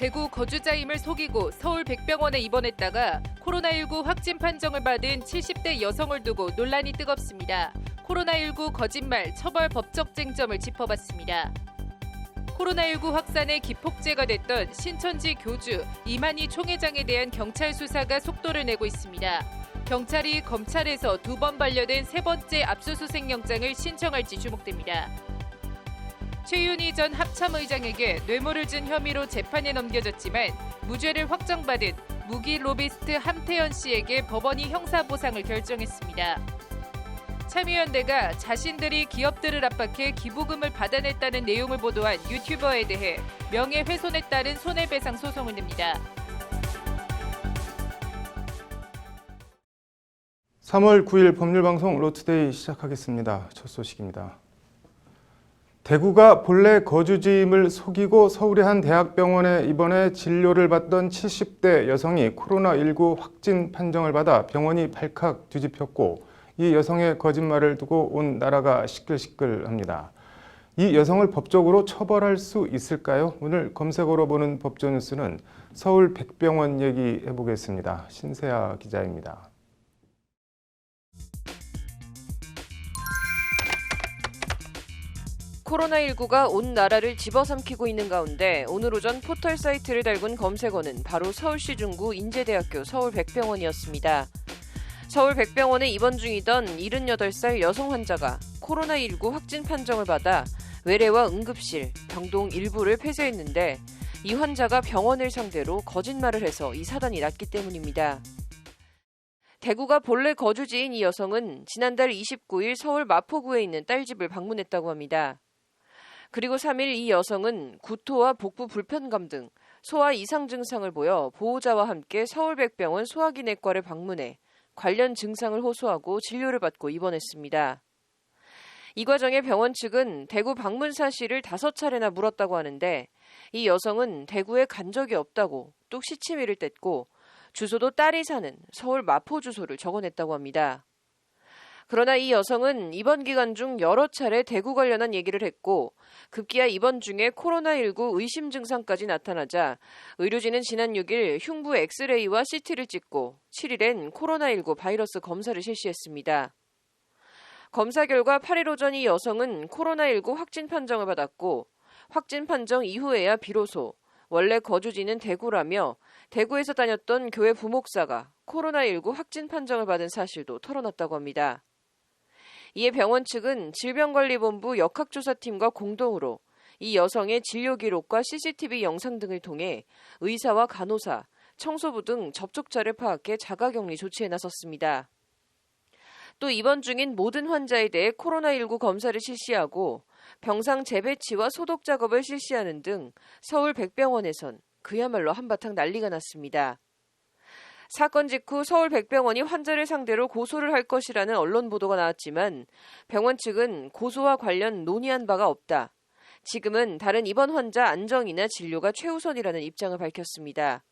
대구 거주자임을 속이고 서울 백병원에 입원했다가 코로나19 확진 판정을 받은 70대 여성을 두고 논란이 뜨겁습니다. 코로나19 거짓말 처벌 법적 쟁점을 짚어봤습니다. 코로나19 확산의 기폭제가 됐던 신천지 교주 이만희 총회장에 대한 경찰 수사가 속도를 내고 있습니다. 경찰이 검찰에서 2번 반려된 세 번째 압수수색 영장을 신청할지 주목됩니다. 최윤희 전 합참의장에게 뇌물을 준 혐의로 재판에 넘겨졌지만 무죄를 확정받은 무기 로비스트 함태현 씨에게 법원이 형사보상을 결정했습니다. 참여연대가 자신들이 기업들을 압박해 기부금을 받아냈다는 내용을 보도한 유튜버에 대해 명예훼손에 따른 손해배상 소송을 냅니다. 3월 9일 법률방송 로투데이 시작하겠습니다. 첫 소식입니다. 대구가 본래 거주지임을 속이고 서울의 한 대학병원에 입원해 진료를 받던 70대 여성이 코로나19 확진 판정을 받아 병원이 발칵 뒤집혔고 이 여성의 거짓말을 두고 온 나라가 시끌시끌합니다. 이 여성을 법적으로 처벌할 수 있을까요? 오늘 검색어로 보는 법조뉴스는 서울 백병원 얘기해보겠습니다. 신세아 기자입니다. 코로나19가 온 나라를 집어삼키고 있는 가운데 오늘 오전 포털 사이트를 달군 검색어는 바로 서울시 중구 인제대학교 서울백병원이었습니다. 서울백병원에 입원 중이던 78살 여성 환자가 코로나19 확진 판정을 받아 외래와 응급실, 병동 일부를 폐쇄했는데 이 환자가 병원을 상대로 거짓말을 해서 이 사단이 났기 때문입니다. 대구가 본래 거주지인 이 여성은 지난달 29일 서울 마포구에 있는 딸 집을 방문했다고 합니다. 그리고 3일 이 여성은 구토와 복부 불편감 등 소화 이상 증상을 보여 보호자와 함께 서울백병원 소화기내과를 방문해 관련 증상을 호소하고 진료를 받고 입원했습니다. 이 과정에 병원 측은 대구 방문 사실을 5차례나 물었다고 하는데 이 여성은 대구에 간 적이 없다고 뚝 시치미를 뗐고 주소도 딸이 사는 서울 마포 주소를 적어냈다고 합니다. 그러나 이 여성은 입원 기간 중 여러 차례 대구 관련한 얘기를 했고 급기야 입원 중에 코로나19 의심 증상까지 나타나자 의료진은 지난 6일 흉부 엑스레이와 CT를 찍고 7일엔 코로나19 바이러스 검사를 실시했습니다. 검사 결과 8일 오전 이 여성은 코로나19 확진 판정을 받았고 확진 판정 이후에야 비로소 원래 거주지는 대구라며 대구에서 다녔던 교회 부목사가 코로나19 확진 판정을 받은 사실도 털어놨다고 합니다. 이에 병원 측은 질병관리본부 역학조사팀과 공동으로 이 여성의 진료 기록과 CCTV 영상 등을 통해 의사와 간호사, 청소부 등 접촉자를 파악해 자가격리 조치에 나섰습니다. 또 입원 중인 모든 환자에 대해 코로나19 검사를 실시하고 병상 재배치와 소독 작업을 실시하는 등 서울 백병원에선 그야말로 한바탕 난리가 났습니다. 사건 직후 서울 백병원이 환자를 상대로 고소를 할 것이라는 언론 보도가 나왔지만 병원 측은 고소와 관련 논의한 바가 없다. 지금은 다른 입원 환자 안정이나 진료가 최우선이라는 입장을 밝혔습니다.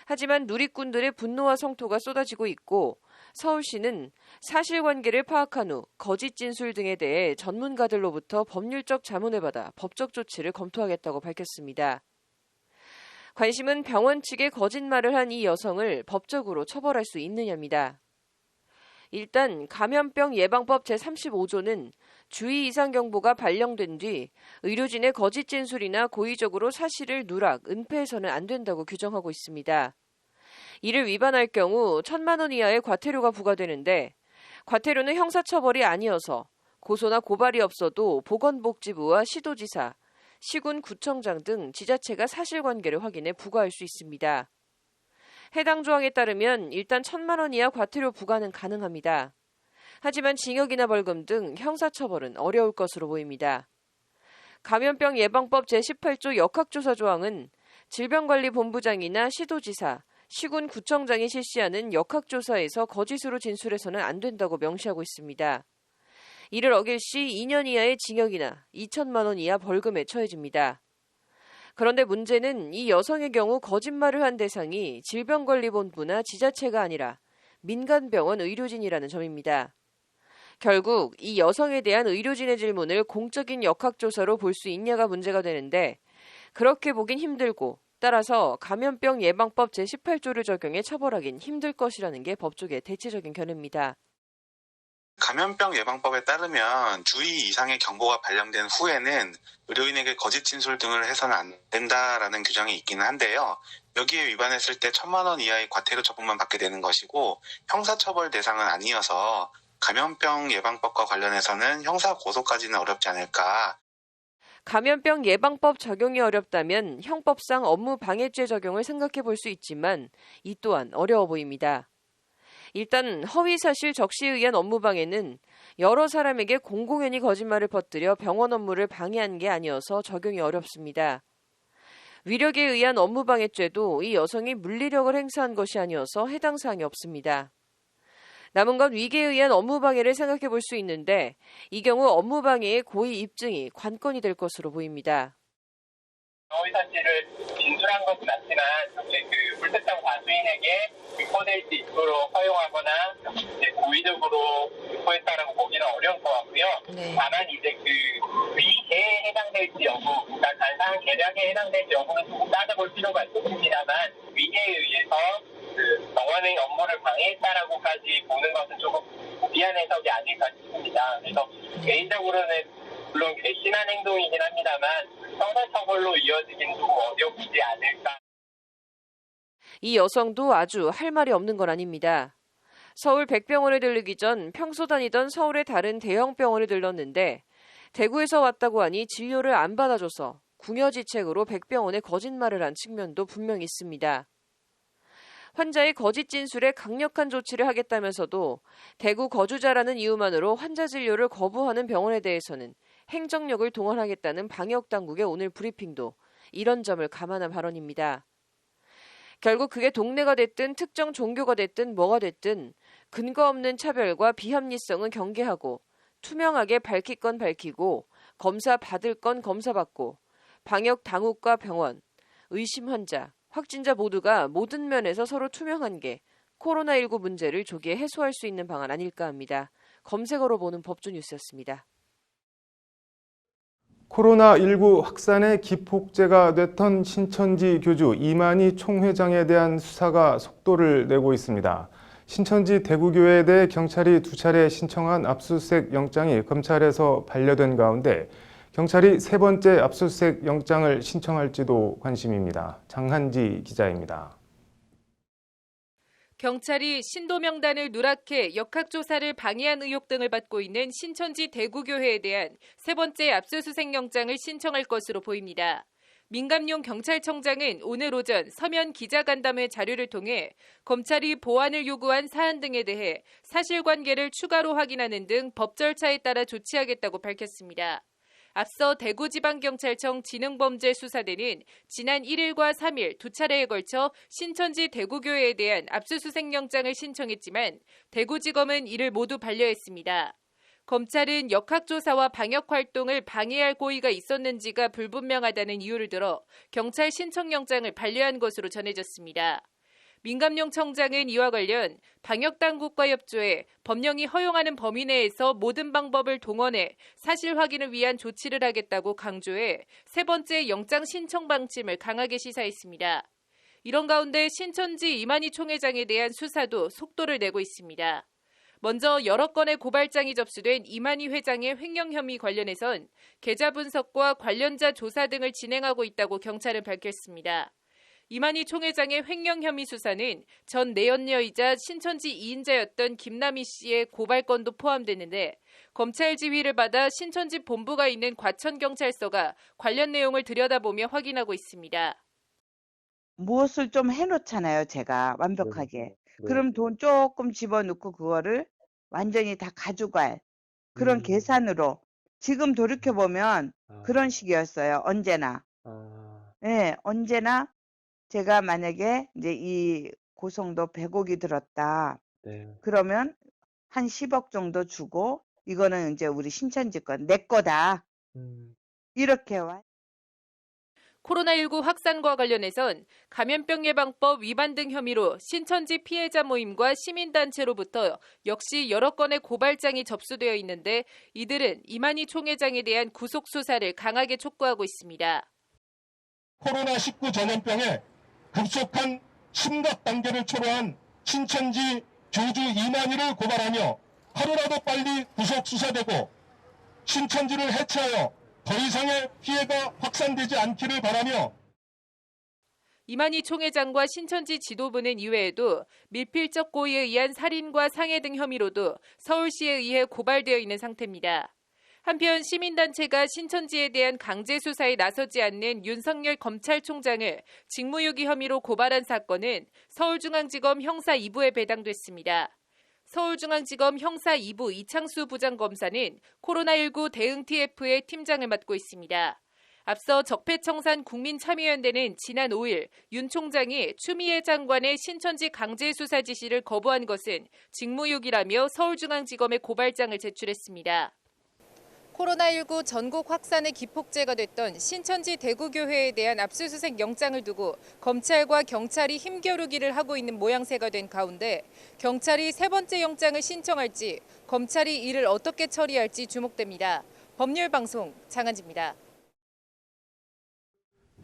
하지만 누리꾼들의 분노와 성토가 쏟아지고 있고 서울시는 사실관계를 파악한 후 거짓 진술 등에 대해 전문가들로부터 법률적 자문을 받아 법적 조치를 검토하겠다고 밝혔습니다. 관심은 병원 측에 거짓말을 한 이 여성을 법적으로 처벌할 수 있느냐입니다. 일단 감염병 예방법 제35조는 주의 이상 경보가 발령된 뒤 의료진의 거짓 진술이나 고의적으로 사실을 누락, 은폐해서는 안 된다고 규정하고 있습니다. 이를 위반할 경우 1,000만 원 이하의 과태료가 부과되는데 과태료는 형사처벌이 아니어서 고소나 고발이 없어도 보건복지부와 시도지사, 시군구청장 등 지자체가 사실관계를 확인해 부과할 수 있습니다. 해당 조항에 따르면 일단 1,000만 원 이하 과태료 부과는 가능합니다. 하지만 징역이나 벌금 등 형사처벌은 어려울 것으로 보입니다. 감염병 예방법 제18조 역학조사 조항은 질병관리본부장이나 시도지사, 시군구청장이 실시하는 역학조사에서 거짓으로 진술해서는 안 된다고 명시하고 있습니다. 이를 어길 시 2년 이하의 징역이나 2천만 원 이하 벌금에 처해집니다. 그런데 문제는 이 여성의 경우 거짓말을 한 대상이 질병관리본부나 지자체가 아니라 민간병원 의료진이라는 점입니다. 결국 이 여성에 대한 의료진의 질문을 공적인 역학조사로 볼 수 있냐가 문제가 되는데 그렇게 보긴 힘들고 따라서 감염병 예방법 제18조를 적용해 처벌하긴 힘들 것이라는 게 법조계 대체적인 견해입니다. 감염병 예방법에 따르면 주의 이상의 경보가 발령된 후에는 의료인에게 거짓 진술 등을 해서는 안 된다라는 규정이 있기는 한데요. 여기에 위반했을 때 1,000만 원 이하의 과태료 처분만 받게 되는 것이고 형사처벌 대상은 아니어서 감염병 예방법과 관련해서는 형사 고소까지는 어렵지 않을까. 감염병 예방법 적용이 어렵다면 형법상 업무방해죄 적용을 생각해 볼 수 있지만 이 또한 어려워 보입니다. 일단 허위사실 적시에 의한 업무방해는 여러 사람에게 공공연히 거짓말을 퍼뜨려 병원 업무를 방해한 게 아니어서 적용이 어렵습니다. 위력에 의한 업무방해죄도 이 여성이 물리력을 행사한 것이 아니어서 해당 사항이 없습니다. 남은 건 위계에 의한 업무방해를 생각해 볼 수 있는데 이 경우 업무방해의 고의 입증이 관건이 될 것으로 보입니다. 허위사실을 진술한 것은 맞지만 불특정 다수인에게 유포될 수 있도록 허용하거나 고의적으로 유포했다라고 보기는 어려울 것 같고요. 네. 다만 위계에 해당될지 여부, 그러니까 간사한 계략에 해당될지 여부는 조금 따져볼 필요가 있습니다만 위계에 의해서 병원의 업무를 방해했다라고까지 보는 것은 조금 무리한 해석이 아닐까 싶습니다. 그래서 개인적으로는 물론 괘씸한 행동이긴 합니다만 형사처벌로 이어지기는 조금 어렵지 않을까. 이 여성도 아주 할 말이 없는 건 아닙니다. 서울 백병원에 들르기 전 평소 다니던 서울의 다른 대형 병원에 들렀는데 대구에서 왔다고 하니 진료를 안 받아줘서 궁여지책으로 백병원에 거짓말을 한 측면도 분명히 있습니다. 환자의 거짓 진술에 강력한 조치를 하겠다면서도 대구 거주자라는 이유만으로 환자 진료를 거부하는 병원에 대해서는 행정력을 동원하겠다는 방역당국의 오늘 브리핑도 이런 점을 감안한 발언입니다. 결국 그게 동네가 됐든 특정 종교가 됐든 뭐가 됐든 근거 없는 차별과 비합리성은 경계하고 투명하게 밝힐 건 밝히고 검사 받을 건 검사받고 방역당국과 병원, 의심 환자, 확진자 모두가 모든 면에서 서로 투명한 게 코로나19 문제를 조기에 해소할 수 있는 방안 아닐까 합니다. 검색어로 보는 법조뉴스였습니다. 코로나19 확산의 기폭제가 됐던 신천지 교주 이만희 총회장에 대한 수사가 속도를 내고 있습니다. 신천지 대구교회에 대해 경찰이 2차례 신청한 압수수색 영장이 검찰에서 반려된 가운데 경찰이 3번째 압수수색 영장을 신청할지도 관심입니다. 장한지 기자입니다. 경찰이 신도 명단을 누락해 역학조사를 방해한 의혹 등을 받고 있는 신천지 대구교회에 대한 3번째 압수수색 영장을 신청할 것으로 보입니다. 민감용 경찰청장은 오늘 오전 서면 기자간담회 자료를 통해 검찰이 보완을 요구한 사안 등에 대해 사실관계를 추가로 확인하는 등 법 절차에 따라 조치하겠다고 밝혔습니다. 앞서 대구지방경찰청 지능범죄수사대는 지난 1일과 3일 2차례에 걸쳐 신천지 대구교회에 대한 압수수색 영장을 신청했지만 대구지검은 이를 모두 반려했습니다. 검찰은 역학조사와 방역활동을 방해할 고의가 있었는지가 불분명하다는 이유를 들어 경찰 신청영장을 반려한 것으로 전해졌습니다. 민감용 청장은 이와 관련 방역당국과 협조해 법령이 허용하는 범위 내에서 모든 방법을 동원해 사실 확인을 위한 조치를 하겠다고 강조해 3번째 영장 신청 방침을 강하게 시사했습니다. 이런 가운데 신천지 이만희 총회장에 대한 수사도 속도를 내고 있습니다. 먼저 여러 건의 고발장이 접수된 이만희 회장의 횡령 혐의 관련해선 계좌 분석과 관련자 조사 등을 진행하고 있다고 경찰은 밝혔습니다. 이만희 총회장의 횡령 혐의 수사는 전 내연녀이자 신천지 2인자였던 김남희 씨의 고발건도 포함되는데 검찰 지휘를 받아 신천지 본부가 있는 과천경찰서가 관련 내용을 들여다보며 확인하고 있습니다. 무엇을 좀 해놓잖아요, 제가 완벽하게. 네. 그럼 돈 조금 집어넣고 그거를 완전히 다 가져갈 그런 계산으로 지금 돌이켜보면 그런 식이었어요, 언제나. 네, 언제나 제가 만약에 이제 이 고성도 100억이 들었다. 네. 그러면 한 10억 정도 주고 이거는 이제 우리 신천지 건 내 거다. 이렇게 와. 코로나19 확산과 관련해선 감염병 예방법 위반 등 혐의로 신천지 피해자 모임과 시민단체로부터 역시 여러 건의 고발장이 접수되어 있는데 이들은 이만희 총회장에 대한 구속 수사를 강하게 촉구하고 있습니다. 코로나19 전염병에 급속한 심각 단계를 초래한 신천지 교주 이만희를 고발하며 하루라도 빨리 구속 수사되고 신천지를 해체하여 더 이상의 피해가 확산되지 않기를 바라며 이만희 총회장과 신천지 지도부는 이외에도 밀필적 고의에 의한 살인과 상해 등 혐의로도 서울시에 의해 고발되어 있는 상태입니다. 한편 시민단체가 신천지에 대한 강제 수사에 나서지 않는 윤석열 검찰총장을 직무유기 혐의로 고발한 사건은 서울중앙지검 형사 2부에 배당됐습니다. 서울중앙지검 형사 2부 이창수 부장검사는 코로나19 대응 TF의 팀장을 맡고 있습니다. 앞서 적폐청산 국민참여연대는 지난 5일 윤 총장이 추미애 장관의 신천지 강제 수사 지시를 거부한 것은 직무유기라며 서울중앙지검에 고발장을 제출했습니다. 코로나19 전국 확산의 기폭제가 됐던 신천지 대구교회에 대한 압수수색 영장을 두고 검찰과 경찰이 힘겨루기를 하고 있는 모양새가 된 가운데 경찰이 세 번째 영장을 신청할지 검찰이 이를 어떻게 처리할지 주목됩니다. 법률방송 장한지입니다.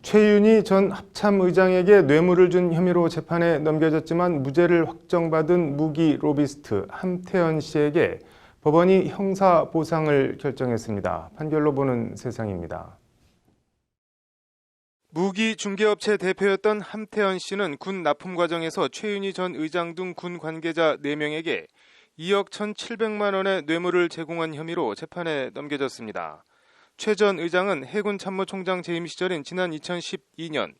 최윤희 전 합참의장에게 뇌물을 준 혐의로 재판에 넘겨졌지만 무죄를 확정받은 무기 로비스트 함태현 씨에게 법원이 형사보상을 결정했습니다. 판결로 보는 세상입니다. 무기 중개업체 대표였던 함태현 씨는 군 납품 과정에서 최윤희 전 의장 등 군 관계자 4명에게 2억 1,700만 원의 뇌물을 제공한 혐의로 재판에 넘겨졌습니다. 최 전 의장은 해군 참모총장 재임 시절인 지난 2012년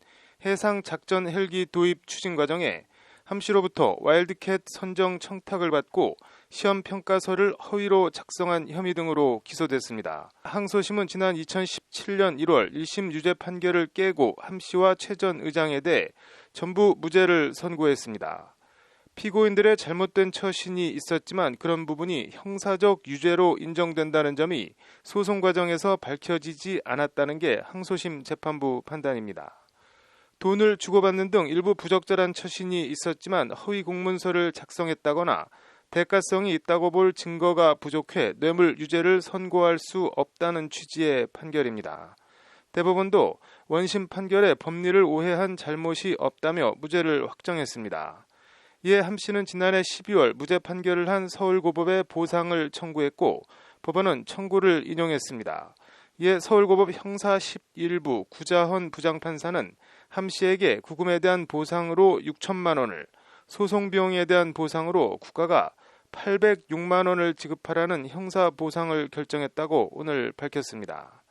해상 작전 헬기 도입 추진 과정에 함 씨로부터 와일드캣 선정 청탁을 받고 시험 평가서를 허위로 작성한 혐의 등으로 기소됐습니다. 항소심은 지난 2017년 1월 1심 유죄 판결을 깨고 함 씨와 최 전 의장에 대해 전부 무죄를 선고했습니다. 피고인들의 잘못된 처신이 있었지만 그런 부분이 형사적 유죄로 인정된다는 점이 소송 과정에서 밝혀지지 않았다는 게 항소심 재판부 판단입니다. 돈을 주고받는 등 일부 부적절한 처신이 있었지만 허위 공문서를 작성했다거나 대가성이 있다고 볼 증거가 부족해 뇌물 유죄를 선고할 수 없다는 취지의 판결입니다. 대법원도 원심 판결에 법리를 오해한 잘못이 없다며 무죄를 확정했습니다. 이에 함 씨는 지난해 12월 무죄 판결을 한 서울고법에 보상을 청구했고 법원은 청구를 인용했습니다. 이에 서울고법 형사 11부 구자헌 부장판사는 함 씨에게 구금에 대한 보상으로 6천만 원을, 소송 비용에 대한 보상으로 국가가 806만 원을 지급하라는 형사보상을 결정했다고 오늘 밝혔습니다.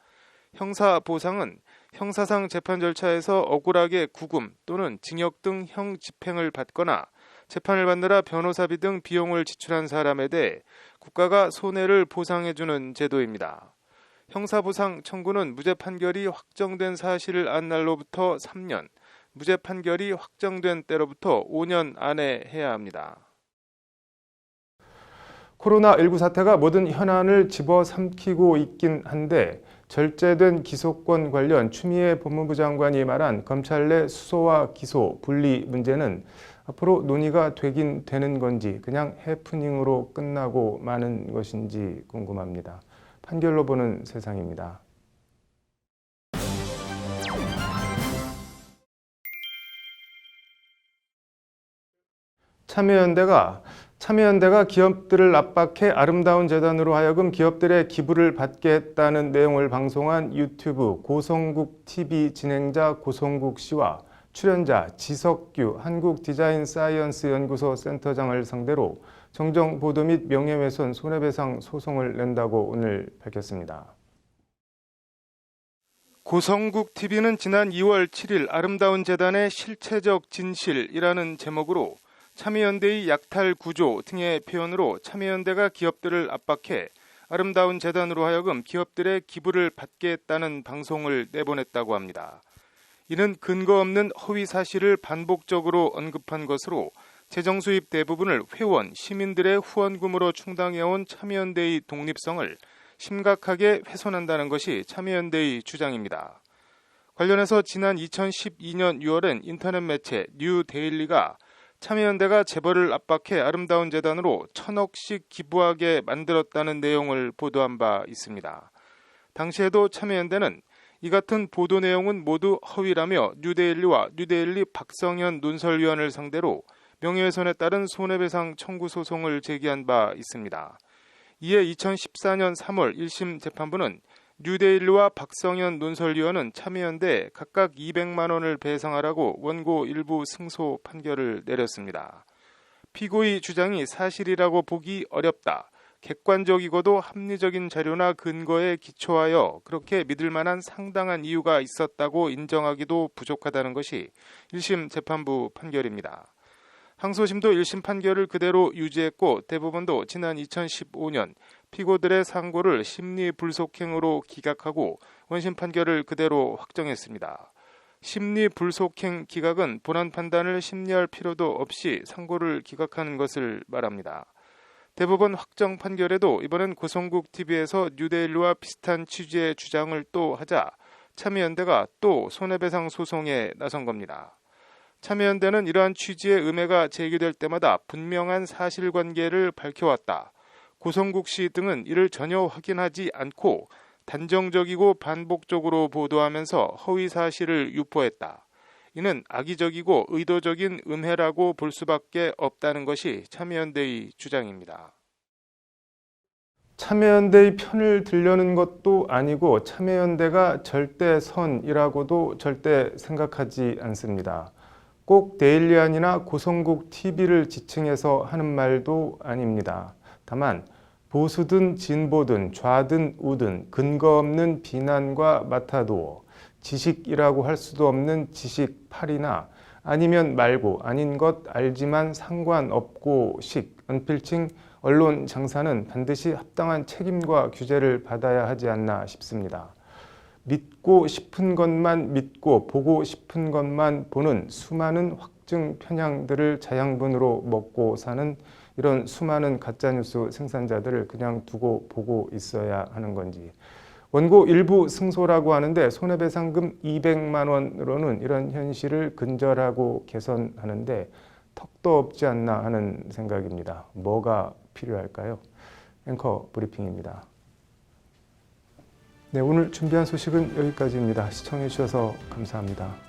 형사보상은 형사상 재판 절차에서 억울하게 구금 또는 징역 등 형 집행을 받거나 재판을 받느라 변호사비 등 비용을 지출한 사람에 대해 국가가 손해를 보상해주는 제도입니다. 형사보상 청구는 무죄 판결이 확정된 사실을 안 날로부터 3년, 무죄 판결이 확정된 때로부터 5년 안에 해야 합니다. 코로나19 사태가 모든 현안을 집어삼키고 있긴 한데 절제된 기소권 관련 추미애 법무부 장관이 말한 검찰 내 수소와 기소 분리 문제는 앞으로 논의가 되긴 되는 건지 그냥 해프닝으로 끝나고 마는 것인지 궁금합니다. 판결로 보는 세상입니다. 참여연대가 기업들을 압박해 아름다운 재단으로 하여금 기업들의 기부를 받게 했다는 내용을 방송한 유튜브 고성국 TV 진행자 고성국 씨와 출연자 지석규 한국디자인사이언스연구소 센터장을 상대로 정정보도 및 명예훼손 손해배상 소송을 낸다고 오늘 밝혔습니다. 고성국 TV는 지난 2월 7일 아름다운 재단의 실체적 진실이라는 제목으로 참여연대의 약탈 구조 등의 표현으로 참여연대가 기업들을 압박해 아름다운 재단으로 하여금 기업들의 기부를 받게 했다는 방송을 내보냈다고 합니다. 이는 근거 없는 허위 사실을 반복적으로 언급한 것으로 재정 수입 대부분을 회원, 시민들의 후원금으로 충당해온 참여연대의 독립성을 심각하게 훼손한다는 것이 참여연대의 주장입니다. 관련해서 지난 2012년 6월엔 인터넷 매체 뉴데일리가 참여연대가 재벌을 압박해 아름다운 재단으로 1,000억씩 기부하게 만들었다는 내용을 보도한 바 있습니다. 당시에도 참여연대는 이 같은 보도 내용은 모두 허위라며 뉴데일리와 뉴데일리 박성현 논설위원을 상대로 명예훼손에 따른 손해배상 청구 소송을 제기한 바 있습니다. 이에 2014년 3월 1심 재판부는 뉴데일리와 박성현 논설위원은 참여연대에 각각 200만 원을 배상하라고 원고 일부 승소 판결을 내렸습니다. 피고의 주장이 사실이라고 보기 어렵다. 객관적이고도 합리적인 자료나 근거에 기초하여 그렇게 믿을 만한 상당한 이유가 있었다고 인정하기도 부족하다는 것이 1심 재판부 판결입니다. 항소심도 1심 판결을 그대로 유지했고 대법원도 지난 2015년 피고들의 상고를 심리불속행으로 기각하고 원심 판결을 그대로 확정했습니다. 심리불속행 기각은 본안 판단을 심리할 필요도 없이 상고를 기각하는 것을 말합니다. 대법원 확정 판결에도 이번엔 고성국TV에서 뉴데일리와 비슷한 취지의 주장을 또 하자 참여연대가 또 손해배상 소송에 나선 겁니다. 참여연대는 이러한 취지의 음해가 제기될 때마다 분명한 사실관계를 밝혀왔다. 고성국 씨 등은 이를 전혀 확인하지 않고 단정적이고 반복적으로 보도하면서 허위 사실을 유포했다. 이는 악의적이고 의도적인 음해라고 볼 수밖에 없다는 것이 참여연대의 주장입니다. 참여연대의 편을 들려는 것도 아니고 참여연대가 절대선이라고도 절대 생각하지 않습니다. 꼭 데일리안이나 고성국 TV를 지칭해서 하는 말도 아닙니다. 다만 보수든 진보든 좌든 우든 근거 없는 비난과 맡아두어 지식이라고 할 수도 없는 지식팔이나 아니면 말고 아닌 것 알지만 상관없고 식 언필칭 언론 장사는 반드시 합당한 책임과 규제를 받아야 하지 않나 싶습니다. 믿고 싶은 것만 믿고 보고 싶은 것만 보는 수많은 확증 편향들을 자양분으로 먹고 사는 이런 수많은 가짜뉴스 생산자들을 그냥 두고 보고 있어야 하는 건지, 원고 일부 승소라고 하는데 손해배상금 200만 원으로는 이런 현실을 근절하고 개선하는데 턱도 없지 않나 하는 생각입니다. 뭐가 필요할까요? 앵커 브리핑입니다. 네, 오늘 준비한 소식은 여기까지입니다. 시청해 주셔서 감사합니다.